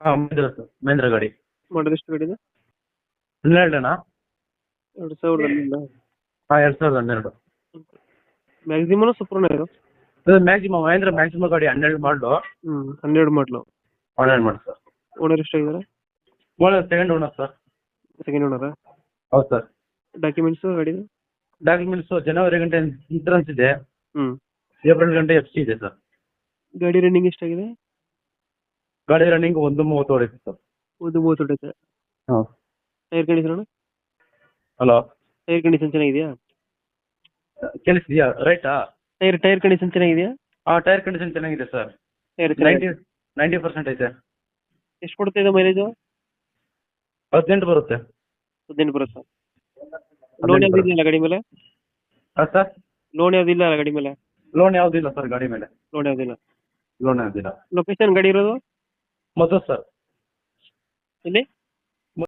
ಹಾಂ ಮಹೇಂದ್ರ ಸರ್, ಮಹೇಂದ್ರ ಗಾಡಿ. ಮಾಡೋದು ಎಷ್ಟು ಗಾಡಿದೆ? 12 ಅಣ್ಣ. 2000 ಹಾಂ 2012. ಮ್ಯಾಕ್ಸಿಮಮ್ ಸೂಪರ್ನ ಇದು? ಇದು ಮ್ಯಾಕ್ಸಿಮಮ್ ಮಹೇಂದ್ರ ಮ್ಯಾಕ್ಸಿಮಮ್ ಗಾಡಿ 12 ಮಾಡಲು. 12 ಮಾಡಲು. 12 ಮಾಡಿ ಸರ್. ಓನರ್ ಎಷ್ಟಾಗಿದ್ದಾರೆ? Owner second owner sir. Second ಓನರಾ? ಹೌದು ಸರ್. ಡಾಕ್ಯುಮೆಂಟ್ಸು ಗಾಡಿದು? ಡಾಕ್ಯುಮೆಂಟ್ಸು ಜನವರಿ ಗಂಟೆ ಇನ್ಸೂರೆನ್ಸ್ ಇದೆ, ಹ್ಞೂ. ಏಪ್ರಿಲ್ ಗಂಟೆ FC ಇದೆ ಸರ್. ಗಾಡಿ ರನ್ನಿಂಗ್ ಎಷ್ಟಾಗಿದೆ? ಗಾಡಿ ರನ್ನಿಂಗ್ 1:30 ಹೊಡೈತೆ ಸರ್. 1:30 ಹೊಡೆಯುತ್ತೆ. ಹಾಂ. Tyre condition? Hello, tyre condition ಚೆನ್ನಾಗಿದೆಯಾ? ಕೇಳಿಸ್ತೀಯಾ? ರೈಟಾ? ಟೈರ್ ಕಂಡೀಷನ್ ಚೆನ್ನಾಗಿದೆಯಾ? ಹಾಂ ಟೈರ್ ಕಂಡೀಷನ್ ಚೆನ್ನಾಗಿದೆ ಸರ್. ಟೈರ್ 90% ಐತೆ. ಎಷ್ಟು ಕೊಡುತ್ತೆ ಇದು ಮೈಲೇಜು? 18 ಬರುತ್ತೆ. 18 ಬರುತ್ತಾ? ಲೋನ್ ಯಾವುದಿಲ್ಲ ಅಲ್ಲ ಗಾಡಿ ಮೇಲೆ? ಹಾಂ ಸರ್. ಲೋನ್ ಯಾವುದಿಲ್ಲ ಅಲ್ಲ ಗಾಡಿ ಮೇಲೆ? ಲೋನ್ ಯಾವುದಿಲ್ಲ ಸರ್ ಗಾಡಿ ಮೇಲೆ. ಲೋನ್ ಯಾವುದಿಲ್ಲ. ಲೋನ್ ಯಾವುದಿಲ್ಲ. ಲೊಕೇಶನ್ ಗಾಡಿ ಇರೋದು? ಮಧು ಸರ್. ಎಲ್ಲಿ?